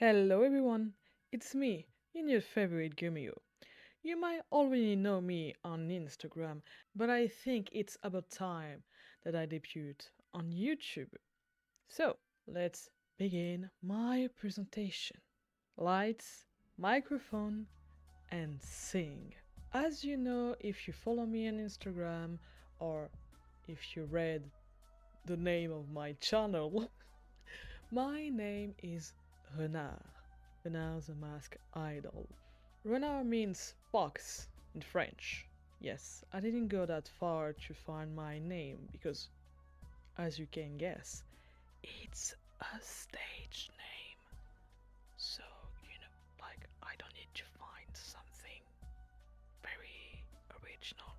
Hello everyone, it's me, your favorite Gumio. You might already know me on Instagram, but I think it's about time that I debut on YouTube. So, let's begin my presentation. Lights, microphone, and sing. As you know, if you follow me on Instagram or if you read the name of my channel, my name is Renard. Renard the Mask Idol. Renard means fox in French. Yes, I didn't go that far to find my name because, as you can guess, it's a stage name. So, I don't need to find something very original.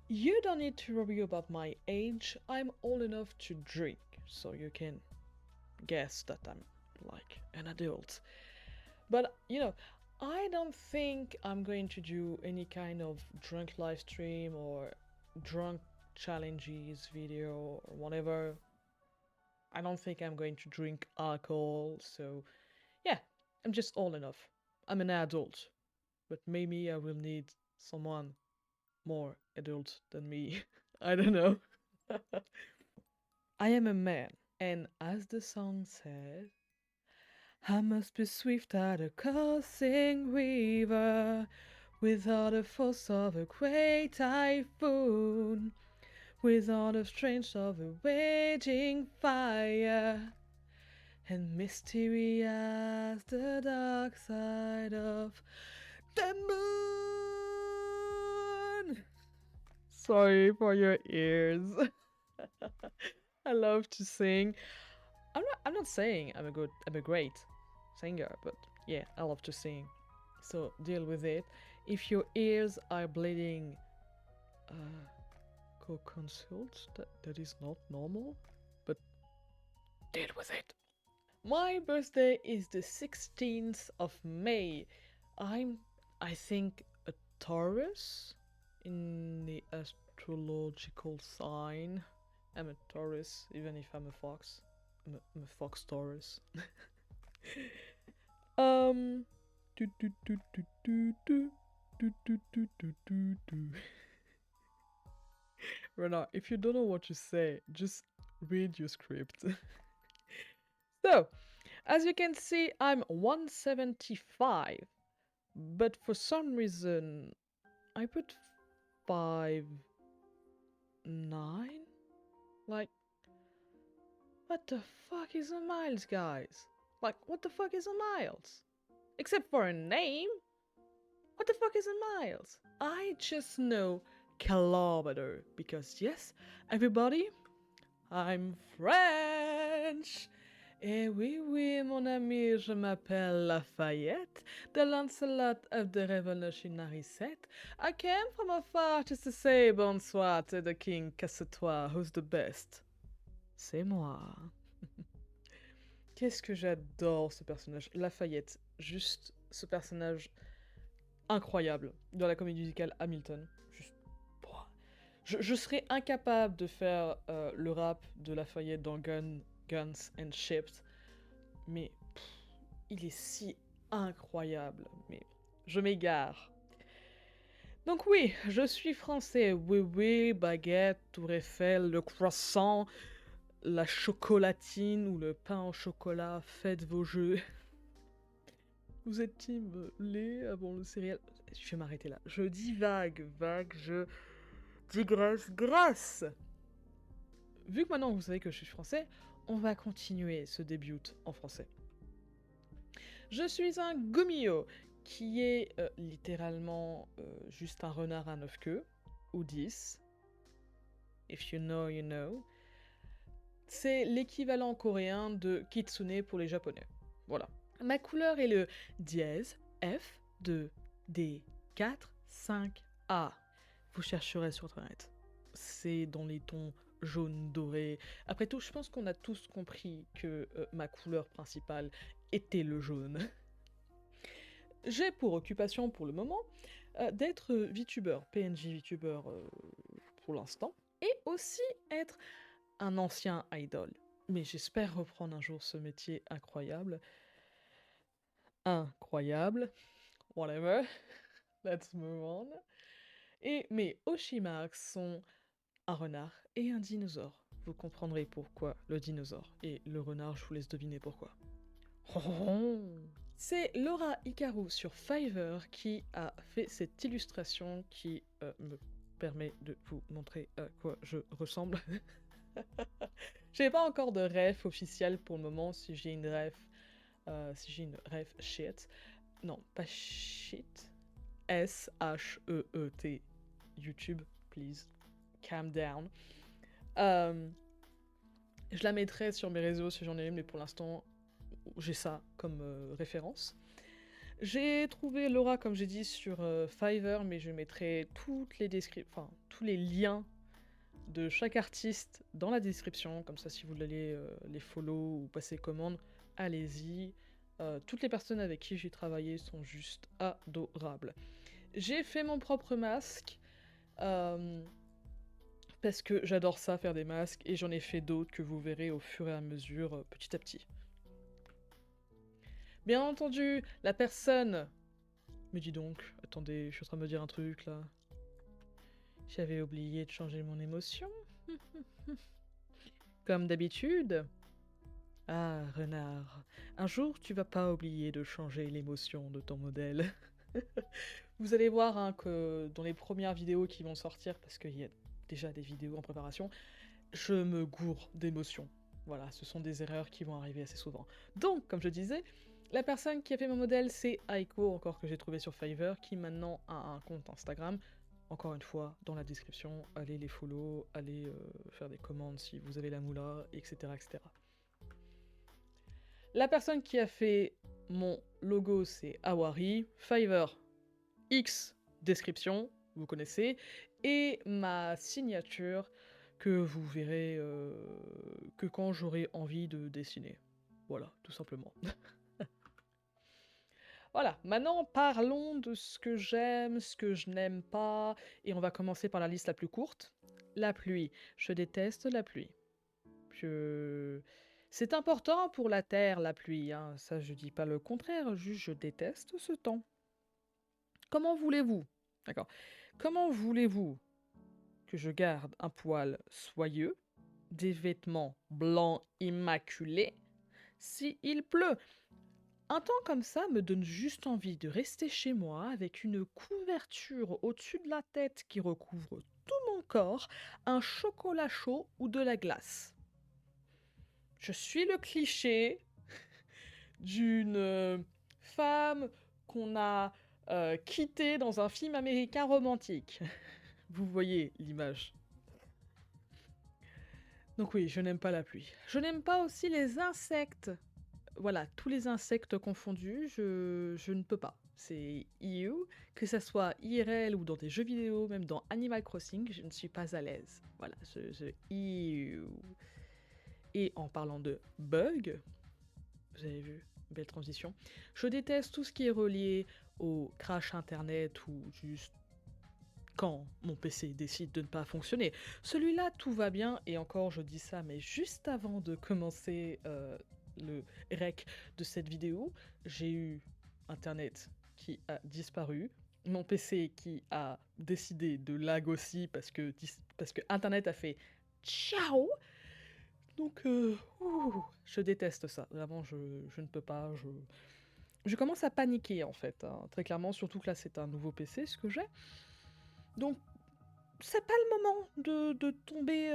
You don't need to worry about my age. I'm old enough to drink, so you can guess that I'm like an adult. But I don't think I'm going to do any kind of drunk live stream or drunk challenges video or whatever. I don't think I'm going to drink alcohol, so yeah, I'm just old enough. I'm an adult, but maybe I will need someone more adult than me. I don't know. I am a man, and as the song says, I must be swift at a coursing river, with all the force of a great typhoon, with all the strength of a raging fire, and mysterious the dark side of the moon. Sorry for your ears. I love to sing. I'm not saying I'm a great singer, but yeah, I love to sing. So deal with it. If your ears are bleeding, go consult. That is not normal, but deal with it. My birthday is the 16th of May. I think, a Taurus in the astrological sign. I'm a Taurus, even if I'm a fox. I'm a fox Taurus. Um. Do, do, do, do, do, do. Do, do, do, do, do, do. Renard, if you don't know what to say, just read your script. So, as you can see, I'm 175, but for some reason, I put 5'9"? Like, what the fuck is a miles, guys? Like, what the fuck is a miles? Except for a name? What the fuck is a miles? I just know kilometer because yes, everybody, I'm French. Eh oui, oui, mon ami, je m'appelle Lafayette, the Lancelot of the Revolutionary Set. I came from afar just to say bonsoir to the king Casse-toi, who's the best. C'est moi. Qu'est-ce que j'adore ce personnage. Lafayette, juste ce personnage incroyable dans la comédie musicale Hamilton. Juste, je serais incapable de faire le rap de Lafayette dans Guns and Ships, mais il est si incroyable. Mais je m'égare. Donc oui, je suis français. Oui, oui, baguette, tour Eiffel, le croissant, la chocolatine ou le pain au chocolat, faites vos jeux. Vous êtes team lait avant le céréal? Je vais m'arrêter là. Je dis vague, je digresse, grasse. Vu que maintenant vous savez que je suis français, on va continuer ce début en français. Je suis un gomio, qui est littéralement juste un renard à 9 queues, ou 10. If you know, you know. C'est l'équivalent coréen de kitsune pour les japonais. Voilà. Ma couleur est le dièse F de D 4 5 A. Vous chercherez sur internet. C'est dans les tons jaune doré. Après tout, je pense qu'on a tous compris que ma couleur principale était le jaune. J'ai pour occupation pour le moment d'être VTuber, PNJ VTuber pour l'instant, et aussi être un ancien idol. mais j'espère reprendre un jour ce métier incroyable. Incroyable. Whatever. Let's move on. Et mes Oshimarks sont un renard et un dinosaure. Vous comprendrez pourquoi le dinosaure. Et le renard, je vous laisse deviner pourquoi. C'est Laura Hikaru sur Fiverr qui a fait cette illustration qui me permet de vous montrer à quoi je ressemble. J'ai pas encore de ref officiel pour le moment. Si j'ai une ref shit. Non, pas shit. S-H-E-E-T. YouTube, please. Calm down. Je la mettrai sur mes réseaux si j'en ai une, mais pour l'instant, j'ai ça comme référence. J'ai trouvé Laura, comme j'ai dit, sur Fiverr, mais je mettrai toutes les tous les liens de chaque artiste dans la description, comme ça si vous voulez les follow ou passer commande, allez-y. Toutes les personnes avec qui j'ai travaillé sont juste adorables. J'ai fait mon propre masque, parce que j'adore ça, faire des masques, et j'en ai fait d'autres que vous verrez au fur et à mesure, petit à petit. Bien entendu, la personne... Mais dis donc, attendez, je suis en train de me dire un truc là. J'avais oublié de changer mon émotion. Comme d'habitude. Ah, renard, un jour tu vas pas oublier de changer l'émotion de ton modèle. Vous allez voir hein, que dans les premières vidéos qui vont sortir, parce qu'il y a déjà des vidéos en préparation, je me gourre d'émotions. Voilà, ce sont des erreurs qui vont arriver assez souvent. Donc, comme je disais, la personne qui a fait mon modèle, c'est Aiko, encore que j'ai trouvé sur Fiverr, qui maintenant a un compte Instagram. Encore une fois, dans la description, allez les follow, allez faire des commandes si vous avez la moula, etc., etc. La personne qui a fait mon logo, c'est Awari. Fiverr, X, description, vous connaissez. Et ma signature, que vous verrez que quand j'aurai envie de dessiner. Voilà, tout simplement. Voilà, maintenant parlons de ce que j'aime, ce que je n'aime pas, et on va commencer par la liste la plus courte. La pluie. Je déteste la pluie. C'est important pour la terre, la pluie, hein. Ça je dis pas le contraire, juste je déteste ce temps. Comment voulez-vous? D'accord. Comment voulez-vous que je garde un poil soyeux, des vêtements blancs immaculés, si il pleut? Un temps comme ça me donne juste envie de rester chez moi avec une couverture au-dessus de la tête qui recouvre tout mon corps, un chocolat chaud ou de la glace. Je suis le cliché d'une femme qu'on a quittée dans un film américain romantique. Vous voyez l'image. Donc oui, je n'aime pas la pluie. Je n'aime pas aussi les insectes. Voilà, tous les insectes confondus, je ne peux pas. C'est you, que ça soit IRL ou dans des jeux vidéo, même dans Animal Crossing, je ne suis pas à l'aise. Voilà, you. Et en parlant de bugs, vous avez vu, belle transition, je déteste tout ce qui est relié au crash internet ou juste quand mon PC décide de ne pas fonctionner. Celui-là, tout va bien, et encore je dis ça, mais juste avant de commencer le rec de cette vidéo, j'ai eu Internet qui a disparu, mon PC qui a décidé de lag aussi parce que Internet a fait ciao. Donc, je déteste ça. Vraiment, je ne peux pas. Je commence à paniquer en fait, hein, très clairement, surtout que là c'est un nouveau PC ce que j'ai. Donc, c'est pas le moment de tomber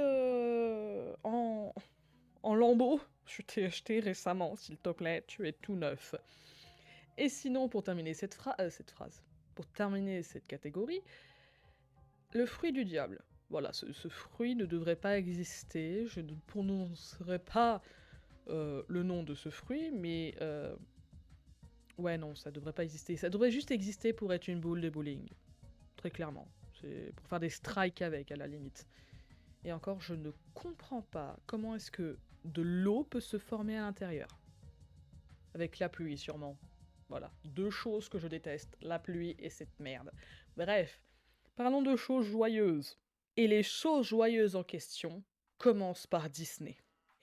en lambeaux. Je t'ai acheté récemment, s'il te plaît, tu es tout neuf. Et sinon, pour terminer cette phrase, pour terminer cette catégorie, le fruit du diable. Voilà, ce fruit ne devrait pas exister, je ne prononcerai pas le nom de ce fruit, mais ouais, non, ça devrait pas exister. Ça devrait juste exister pour être une boule de bowling. Très clairement. C'est pour faire des strikes avec, à la limite. Et encore, je ne comprends pas comment est-ce que de l'eau peut se former à l'intérieur. Avec la pluie, sûrement. Voilà, deux choses que je déteste, la pluie et cette merde. Bref, parlons de choses joyeuses. Et les choses joyeuses en question commencent par Disney.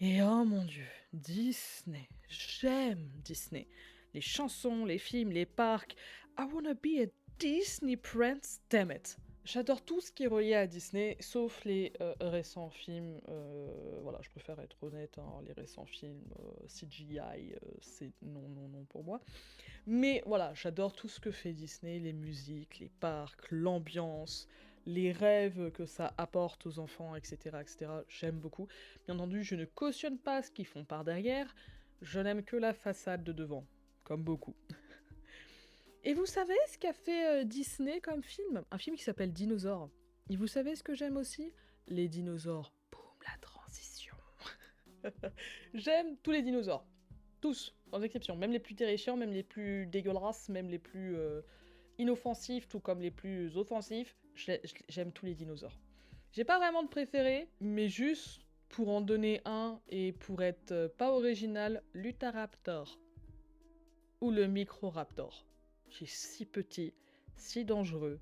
Et oh mon Dieu, Disney. J'aime Disney. Les chansons, les films, les parcs. I wanna be a Disney prince, damn it. J'adore tout ce qui est relié à Disney, sauf les récents films. Voilà, je préfère être honnête, hein, les récents films CGI, c'est non, non, non pour moi. Mais voilà, j'adore tout ce que fait Disney, les musiques, les parcs, l'ambiance, les rêves que ça apporte aux enfants, etc., etc. J'aime beaucoup. Bien entendu, je ne cautionne pas ce qu'ils font par derrière, je n'aime que la façade de devant, comme beaucoup. Et vous savez ce qu'a fait Disney comme film? Un film qui s'appelle Dinosaure. Et vous savez ce que j'aime aussi? Les dinosaures. Boum, la transition. J'aime tous les dinosaures. Tous, sans exception. Même les plus terrifiants, même les plus dégueulasses, même les plus inoffensifs, tout comme les plus offensifs. J'aime tous les dinosaures. J'ai pas vraiment de préféré, mais juste pour en donner un et pour être pas original, l'Utahraptor. Ou le Microraptor. Qui est si petit, si dangereux,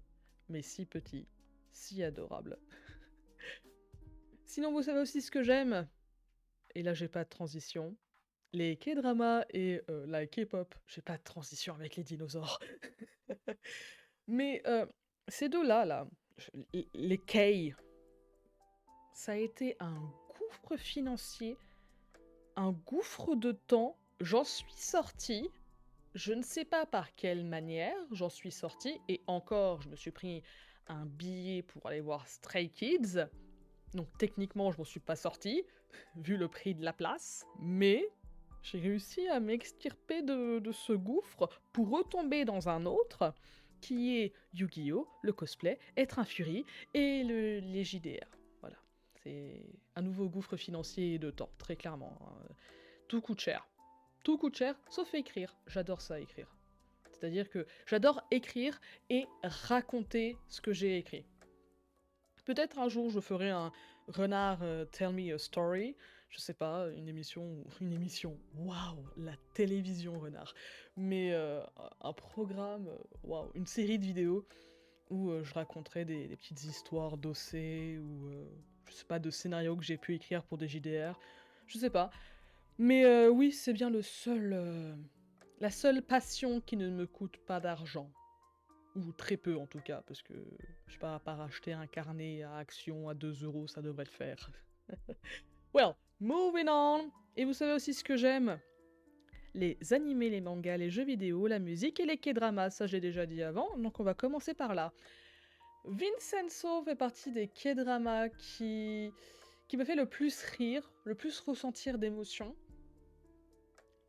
mais si petit, si adorable. Sinon, vous savez aussi ce que j'aime? Et là, j'ai pas de transition. Les K-dramas et la K-pop. J'ai pas de transition avec les dinosaures. Mais ces deux-là, là, les K, ça a été un gouffre financier, un gouffre de temps. J'en suis sortie. Je ne sais pas par quelle manière j'en suis sortie. Et encore, je me suis pris un billet pour aller voir Stray Kids. Donc techniquement, je m'en suis pas sortie, vu le prix de la place. Mais j'ai réussi à m'extirper de ce gouffre pour retomber dans un autre, qui est Yu-Gi-Oh!, le cosplay, être un Fury et les JDR. Voilà. C'est un nouveau gouffre financier et de temps, très clairement. Hein. Tout coûte cher. Tout coûte cher, sauf écrire. J'adore ça, écrire. C'est-à-dire que j'adore écrire et raconter ce que j'ai écrit. Peut-être un jour je ferai un renard Tell Me a Story, je sais pas, une émission, waouh, la télévision renard, mais un programme, waouh, une série de vidéos où je raconterai des petites histoires d'OC ou je sais pas, de scénarios que j'ai pu écrire pour des JDR, je sais pas. Mais oui, c'est bien la seule passion qui ne me coûte pas d'argent. Ou très peu en tout cas, parce que, je sais pas, à part acheter un carnet à action à 2 €, ça devrait le faire. Well, moving on! Et vous savez aussi ce que j'aime? Les animés, les mangas, les jeux vidéo, la musique et les K-dramas, ça j'ai déjà dit avant, donc on va commencer par là. Vincenzo fait partie des K-dramas qui me fait le plus rire, le plus ressentir d'émotions,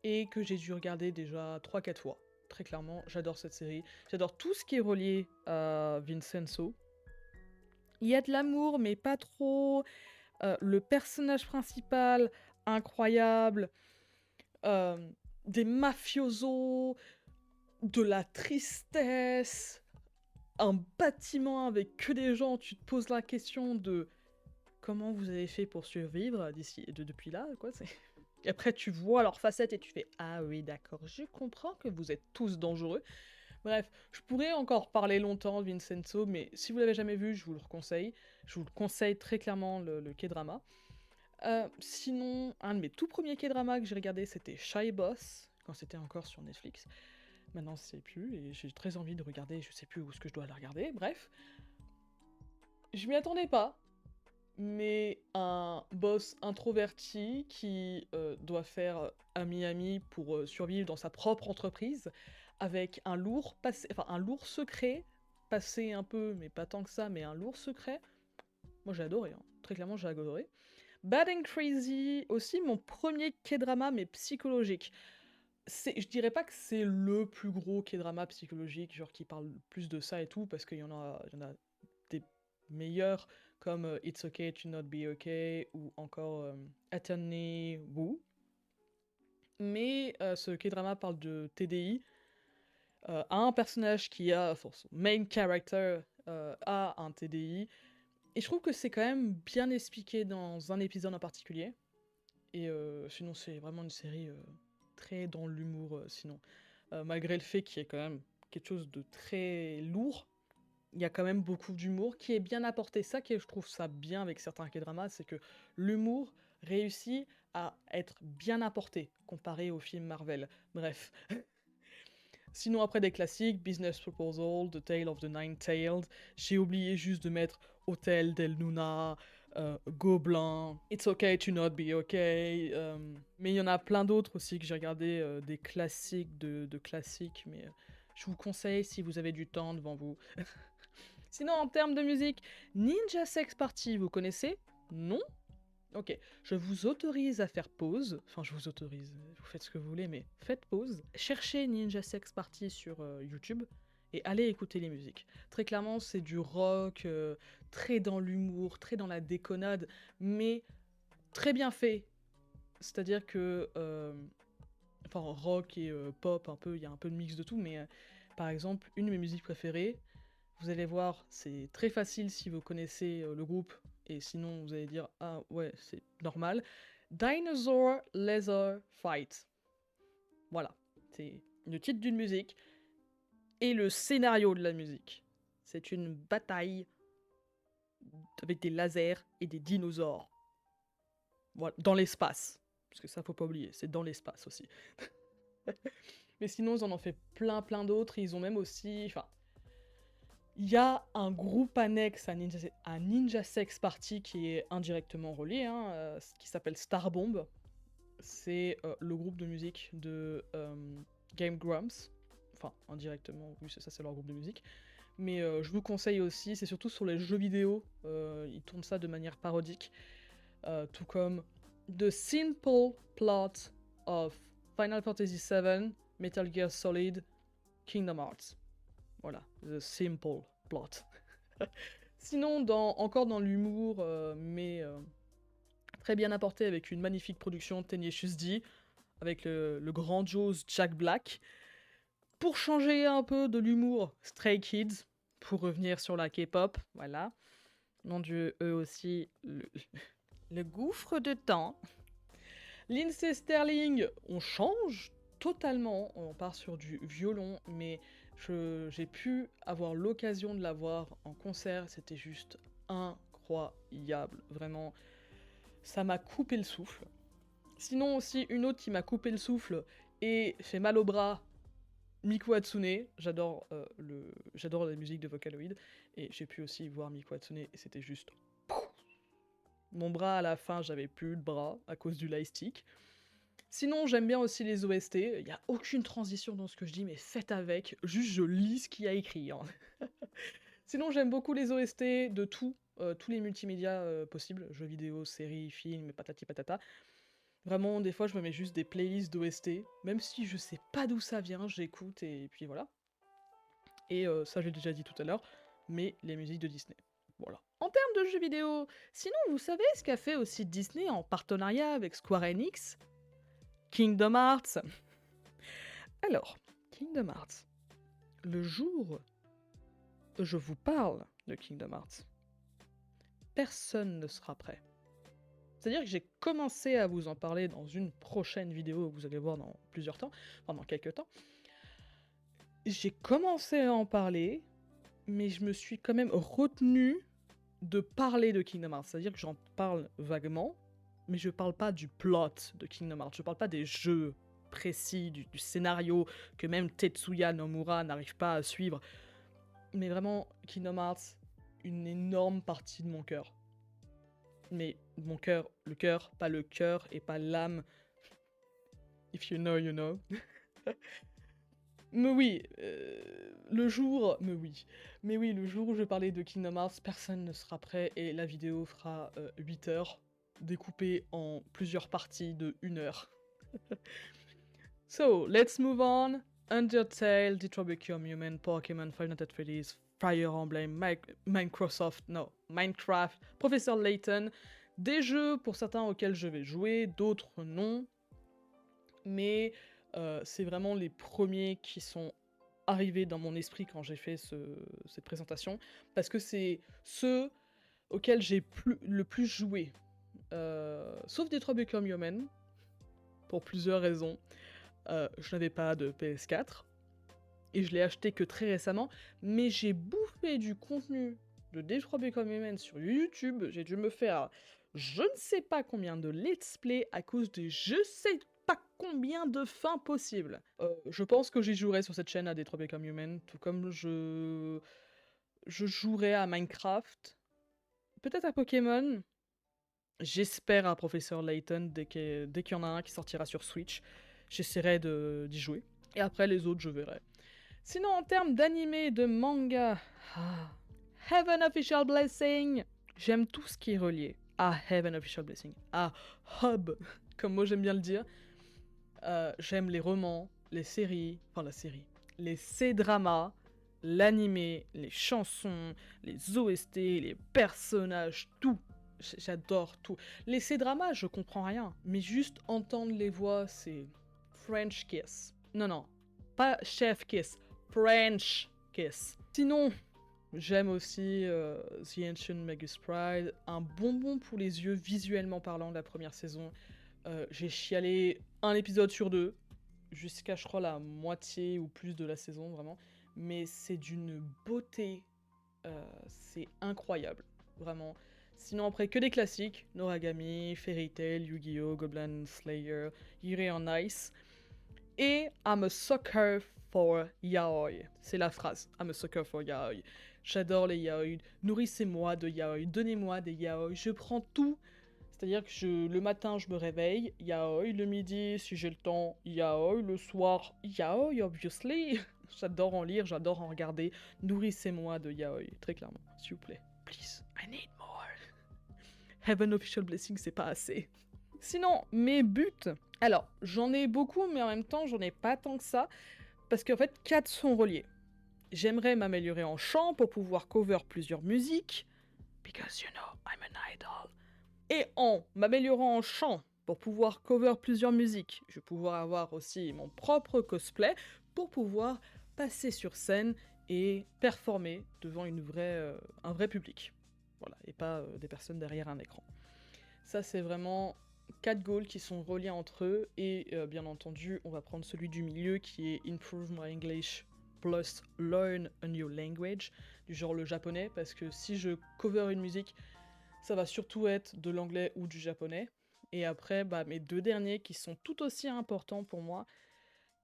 et que j'ai dû regarder déjà 3-4 fois. Très clairement, j'adore cette série. J'adore tout ce qui est relié à Vincenzo. Il y a de l'amour, mais pas trop. Le personnage principal, incroyable. Euh, des mafiosos, de la tristesse. Un bâtiment avec que des gens. Tu te poses la question de comment vous avez fait pour survivre depuis là, quoi. Et après, tu vois leurs facettes et tu fais ah oui, d'accord, je comprends que vous êtes tous dangereux. Bref, je pourrais encore parler longtemps de Vincenzo, mais si vous l'avez jamais vu, je vous le conseille. Je vous le conseille très clairement, le K-drama. Sinon, un de mes tout premiers K-dramas que j'ai regardé, c'était Shy Boss, quand c'était encore sur Netflix. Maintenant, c'est plus, et j'ai très envie de regarder, je sais plus où est-ce que je dois la regarder, bref. Je m'y attendais pas, mais un boss introverti qui doit faire ami-ami pour survivre dans sa propre entreprise, avec un lourd passé, enfin un lourd secret, passé un peu, mais pas tant que ça, mais un lourd secret. Moi j'ai adoré, hein. Très clairement j'ai adoré. Bad and Crazy, aussi mon premier K-drama, mais psychologique. Je dirais pas que c'est le plus gros K-drama psychologique, genre qui parle plus de ça et tout, parce qu'il y en a des meilleurs, comme It's Okay to Not Be Okay, ou encore Attorney Woo. Mais ce K-drama parle de TDI, a un personnage qui a, enfin, son main character a un TDI, et je trouve que c'est quand même bien expliqué dans un épisode en particulier. Et sinon, c'est vraiment une série très dans l'humour, sinon. Malgré le fait qu'il y ait quand même quelque chose de très lourd, il y a quand même beaucoup d'humour qui est bien apporté. Ça, que je trouve ça bien avec certains K-dramas, c'est que l'humour réussit à être bien apporté comparé aux films Marvel. Bref. Sinon, après des classiques, Business Proposal, The Tale of the Nine-Tailed, j'ai oublié juste de mettre Hotel del Luna, Gobelin, It's Okay to Not Be Okay, mais il y en a plein d'autres aussi que j'ai regardé, des classiques de classiques, mais je vous conseille si vous avez du temps devant vous. Sinon, en termes de musique, Ninja Sex Party, vous connaissez? Non? Ok, je vous autorise à faire pause. Enfin, je vous autorise, vous faites ce que vous voulez, mais faites pause. Cherchez Ninja Sex Party sur YouTube et allez écouter les musiques. Très clairement, c'est du rock, très dans l'humour, très dans la déconnade, mais très bien fait. C'est-à-dire que, enfin, rock et pop, un peu, il y a un peu de mix de tout, mais par exemple, une de mes musiques préférées, vous allez voir, c'est très facile si vous connaissez le groupe, et sinon vous allez dire ah ouais, c'est normal. Dinosaur Laser Fight. Voilà, c'est le titre d'une musique et le scénario de la musique. C'est une bataille avec des lasers et des dinosaures. Voilà, dans l'espace. Parce que ça, faut pas oublier, c'est dans l'espace aussi. Mais sinon, ils en ont fait plein d'autres. Ils ont même aussi. Enfin, il y a un groupe annexe à Ninja Sex Party qui est indirectement relié, hein, qui s'appelle Starbomb. C'est le groupe de musique de Game Grumps. Enfin, indirectement, oui, c'est ça, c'est leur groupe de musique. Mais je vous conseille aussi, c'est surtout sur les jeux vidéo, ils tournent ça de manière parodique. Tout comme The Simple Plot of Final Fantasy VII, Metal Gear Solid, Kingdom Hearts. Voilà, The Simple Plot. Sinon, encore dans l'humour, mais très bien apporté avec une magnifique production de Tenacious D, avec le grandiose Jack Black. Pour changer un peu de l'humour, Stray Kids, pour revenir sur la K-pop, voilà. Mon dieu, eux aussi, le gouffre de temps. Lindsay Sterling, on change totalement, on part sur du violon, mais j'ai pu avoir l'occasion de la voir en concert, c'était juste incroyable, vraiment, ça m'a coupé le souffle. Sinon aussi, une autre qui m'a coupé le souffle et fait mal au bras, Miku Hatsune, j'adore la musique de Vocaloid, et j'ai pu aussi voir Miku Hatsune, et c'était juste... Mon bras, à la fin, j'avais plus de bras à cause du lightstick. Sinon, j'aime bien aussi les OST. Il n'y a aucune transition dans ce que je dis, mais faites avec. Juste, je lis ce qu'il y a écrit. Hein. Sinon, j'aime beaucoup les OST de tous les multimédias possibles. Jeux vidéo, séries, films, patati patata. Vraiment, des fois, je me mets juste des playlists d'OST. Même si je sais pas d'où ça vient, j'écoute et puis voilà. Et ça, j'ai déjà dit tout à l'heure, mais les musiques de Disney. Voilà. En termes de jeux vidéo, sinon, vous savez ce qu'a fait aussi Disney en partenariat avec Square Enix? Kingdom Hearts. Alors, Kingdom Hearts. Le jour où je vous parle de Kingdom Hearts, personne ne sera prêt. C'est-à-dire que j'ai commencé à vous en parler dans une prochaine vidéo que vous allez voir dans plusieurs temps, pendant quelques temps. J'ai commencé à en parler, mais je me suis quand même retenu de parler de Kingdom Hearts. C'est-à-dire que j'en parle vaguement, mais je parle pas du plot de Kingdom Hearts. Je parle pas des jeux précis, du scénario que même Tetsuya Nomura n'arrive pas à suivre. Mais vraiment, Kingdom Hearts, une énorme partie de mon cœur. Mais mon cœur, le cœur, pas le cœur et pas l'âme. If you know, you know. Mais oui, le jour... Mais oui, le jour où je parlais de Kingdom Hearts, personne ne sera prêt et la vidéo fera 8 heures, découpée en plusieurs parties de 1 heure. So, let's move on. Undertale, Detroit Become Human, Pokémon, Five Nights at Freddy's, Fire Emblem, Minecraft, Professor Layton, des jeux pour certains auxquels je vais jouer, d'autres non, mais c'est vraiment les premiers qui sont arrivés dans mon esprit quand j'ai fait cette présentation, parce que c'est ceux auxquels j'ai le plus joué, sauf Detroit Become Human, pour plusieurs raisons. Je n'avais pas de PS4, et je l'ai acheté que très récemment, mais j'ai bouffé du contenu de Detroit Become Human sur YouTube, j'ai dû me faire je ne sais pas combien de let's play à cause de je sais pas combien de fins possibles. Je pense que j'y jouerai sur cette chaîne à Detroit Become Human, tout comme je jouerai à Minecraft, peut-être à Pokémon. J'espère à Professeur Layton dès qu'il y en a un qui sortira sur Switch. J'essaierai d'y jouer. Et après, les autres, je verrai. Sinon, en termes d'animé, de manga, Heaven Official Blessing. J'aime tout ce qui est relié à Heaven Official Blessing, à Hub, comme moi j'aime bien le dire. J'aime les romans, les séries, les C-dramas, l'animé, les chansons, les OST, les personnages, tout. J'adore tout. Les C-dramas, je comprends rien, mais juste entendre les voix, c'est French kiss. Non, pas chef kiss, French kiss. Sinon, j'aime aussi The Ancient Magus Pride, un bonbon pour les yeux visuellement parlant de la première saison. J'ai chialé un épisode sur 2, jusqu'à je crois la moitié ou plus de la saison vraiment, mais c'est d'une beauté, c'est incroyable, vraiment. Sinon après que des classiques, Noragami, Fairy Tail, Yu-Gi-Oh!, Goblin Slayer, Yuri on Ice, et I'm a sucker for yaoi. C'est la phrase, I'm a sucker for yaoi. J'adore les yaoi, nourrissez-moi de yaoi, donnez-moi des yaoi, je prends tout. C'est-à-dire que le matin, je me réveille, yaoi, le midi, si j'ai le temps, yaoi, le soir, yaoi, obviously. J'adore en lire, j'adore en regarder. Nourrissez-moi de yaoi, très clairement, s'il vous plaît. Please, I need more. Heaven Official Blessing, c'est pas assez. Sinon, mes buts. Alors, j'en ai beaucoup, mais en même temps, j'en ai pas tant que ça. Parce qu'en fait, 4 sont reliés. J'aimerais m'améliorer en chant pour pouvoir cover plusieurs musiques. Because you know, I'm an idol. Et en m'améliorant en chant pour pouvoir cover plusieurs musiques, je vais pouvoir avoir aussi mon propre cosplay pour pouvoir passer sur scène et performer devant un vrai public. Voilà, et pas des personnes derrière un écran. Ça, c'est vraiment 4 goals qui sont reliés entre eux, et bien entendu, on va prendre celui du milieu qui est Improve My English plus Learn a New Language, du genre le japonais, parce que si je cover une musique, ça va surtout être de l'anglais ou du japonais. Et après, mes 2 derniers qui sont tout aussi importants pour moi,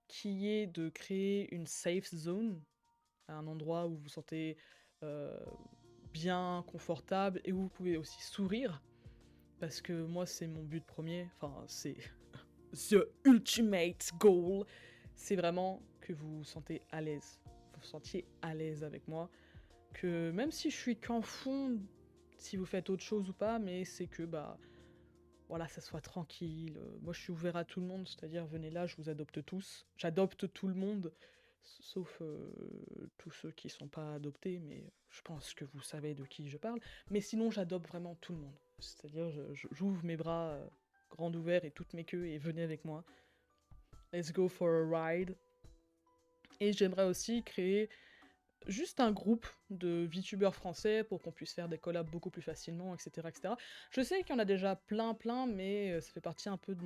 qui est de créer une safe zone, un endroit où vous vous sentez bien, confortable, et où vous pouvez aussi sourire. Parce que moi, c'est mon but premier, enfin, c'est the ultimate goal. C'est vraiment que vous vous sentez à l'aise. Vous vous sentiez à l'aise avec moi. Que même si je suis qu'en fond, si vous faites autre chose ou pas, mais c'est que, voilà, ça soit tranquille. Moi, je suis ouvert à tout le monde, c'est-à-dire, venez là, je vous adopte tous. J'adopte tout le monde, sauf tous ceux qui sont pas adoptés, mais je pense que vous savez de qui je parle. Mais sinon, j'adopte vraiment tout le monde. C'est-à-dire, j'ouvre mes bras grands ouverts et toutes mes queues et venez avec moi. Let's go for a ride. Et j'aimerais aussi créer juste un groupe de VTubers français pour qu'on puisse faire des collabs beaucoup plus facilement, etc. etc. Je sais qu'il y en a déjà plein, mais ça fait partie un peu de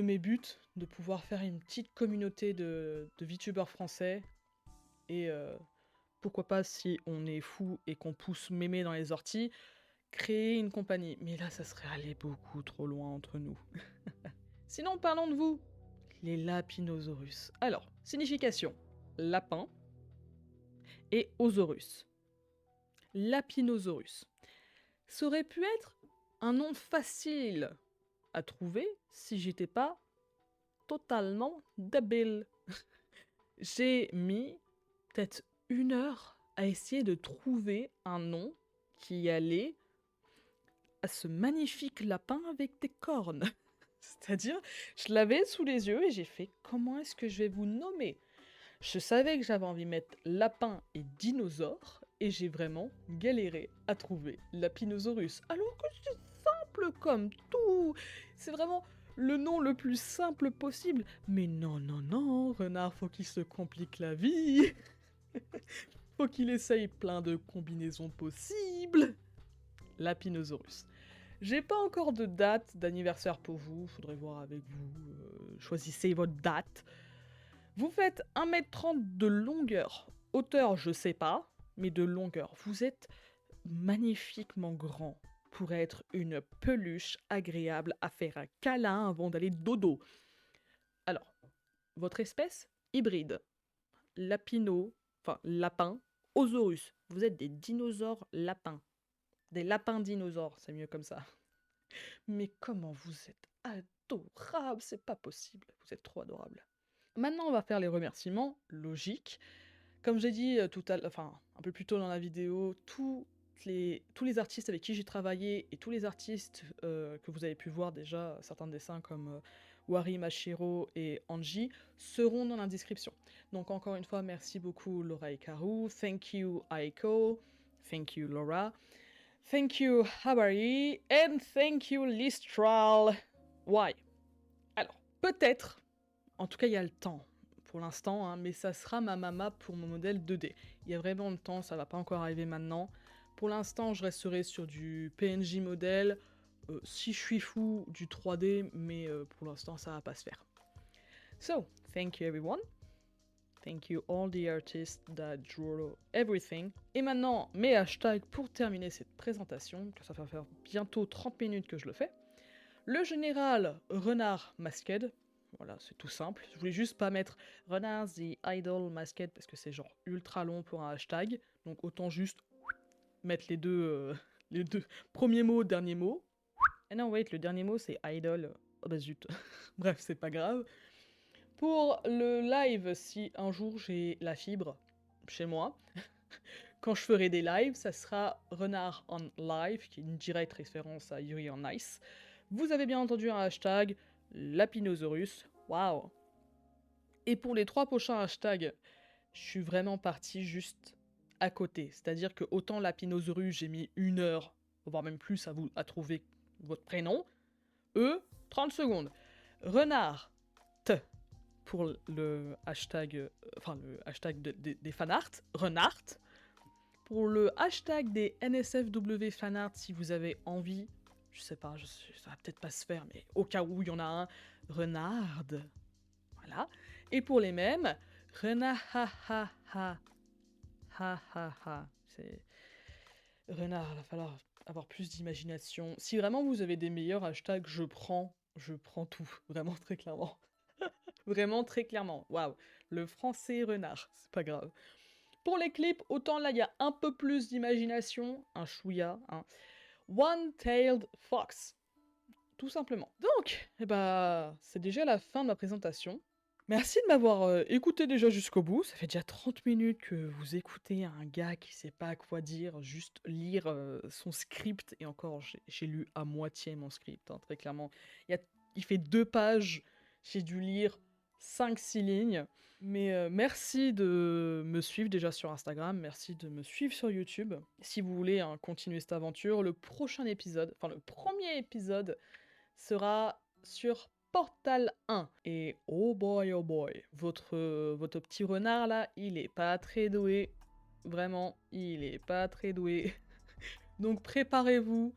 mes buts, de pouvoir faire une petite communauté de VTubers français. Et pourquoi pas, si on est fou et qu'on pousse mémé dans les orties, créer une compagnie. Mais là, ça serait aller beaucoup trop loin entre nous. Sinon, parlons de vous, les Lapinosaurus. Alors, signification, lapin et osaurus. Lapinosaurus. Ça aurait pu être un nom facile à trouver si j'étais pas totalement débile. J'ai mis peut-être 1 heure à essayer de trouver un nom qui allait à ce magnifique lapin avec des cornes. C'est-à-dire, je l'avais sous les yeux et j'ai fait « Comment est-ce que je vais vous nommer ?» Je savais que j'avais envie de mettre lapin et dinosaure, et j'ai vraiment galéré à trouver Lapinosaurus. Alors que c'est simple comme tout. C'est vraiment le nom le plus simple possible. Mais non, Renard, faut qu'il se complique la vie. Faut qu'il essaye plein de combinaisons possibles. Lapinosaurus. J'ai pas encore de date d'anniversaire pour vous, faudrait voir avec vous. Choisissez votre date. Vous faites 1m30 de longueur. Hauteur, je sais pas, mais de longueur. Vous êtes magnifiquement grand. pour être une peluche agréable à faire un câlin avant d'aller dodo. Alors, votre espèce? Hybride. Lapino, enfin lapin, Osaurus. Vous êtes des dinosaures lapins. Des lapins dinosaures, c'est mieux comme ça. Mais comment vous êtes adorable, c'est pas possible. Vous êtes trop adorable. Maintenant, on va faire les remerciements, logique. Comme j'ai dit un peu plus tôt dans la vidéo, tous les artistes avec qui j'ai travaillé et tous les artistes que vous avez pu voir déjà, certains dessins comme Wari Mashiro et Anji, seront dans la description. Donc encore une fois, merci beaucoup Laura Ikaru, thank you Aiko, thank you Laura, thank you Habari, and thank you Listral. Why? Alors, peut-être, en tout cas il y a le temps, pour l'instant, hein, mais ça sera ma mama pour mon modèle 2D. Il y a vraiment le temps, ça va pas encore arriver maintenant. Pour l'instant, je resterai sur du PNJ modèle, si je suis fou, du 3D, mais pour l'instant, ça va pas se faire. So, thank you everyone. Thank you all the artists that drew everything. Et maintenant, mes hashtags pour terminer cette présentation, que ça va faire bientôt 30 minutes que je le fais. Le général Renard Masked. Voilà, c'est tout simple. Je voulais juste pas mettre Renard the Idol Masked parce que c'est genre ultra long pour un hashtag. Donc autant juste mettre les deux premiers mots, dernier mot. Et non, wait, le dernier mot c'est Idol. Oh bah zut. Bref, c'est pas grave. Pour le live, si un jour j'ai la fibre chez moi, quand je ferai des lives, ça sera Renard on Live, qui est une directe référence à Yuri on Ice. Vous avez bien entendu un hashtag, Lapinosaurus, waouh. Et pour les 3 prochains hashtags, je suis vraiment parti juste à côté. C'est-à-dire que autant Lapinosaurus, j'ai mis 1 heure, voire même plus à trouver votre prénom. 30 secondes. Renard, T, pour le hashtag, des fanarts, Renard. Pour le hashtag des NSFW fanarts, si vous avez envie, je sais pas, ça va peut-être pas se faire, mais au cas où il y en a un, Renard. Voilà. Et pour les mêmes, Renard, ha ha ha. Ha ha ha. C'est. Renard, il va falloir avoir plus d'imagination. Si vraiment vous avez des meilleurs hashtags, je prends tout. Vraiment très clairement. Vraiment très clairement. Waouh. Le français renard, c'est pas grave. Pour les clips, autant là il y a un peu plus d'imagination, un chouïa, hein. One-tailed fox, tout simplement. Donc, c'est déjà la fin de ma présentation. Merci de m'avoir écouté déjà jusqu'au bout. Ça fait déjà 30 minutes que vous écoutez un gars qui sait pas quoi dire, juste lire son script. Et encore, j'ai lu à moitié mon script, hein, très clairement. Il fait 2 pages, j'ai dû lire 5-6 lignes. Mais merci de me suivre déjà sur Instagram, merci de me suivre sur YouTube. Si vous voulez continuer cette aventure, le premier épisode sera sur Portal 1. Et oh boy, votre petit renard là, il est pas très doué. Vraiment, il est pas très doué. Donc préparez-vous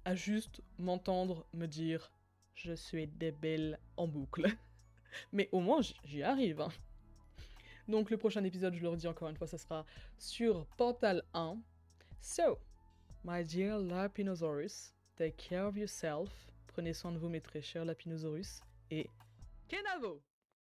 à juste m'entendre me dire « Je suis débile » en boucle. Mais au moins, j'y arrive, hein. Donc le prochain épisode, je le redis encore une fois, ça sera sur Portal 1. So, my dear Lapinosaurus, take care of yourself. Prenez soin de vous, mes très chers Lapinosaurus. Et Kenavo!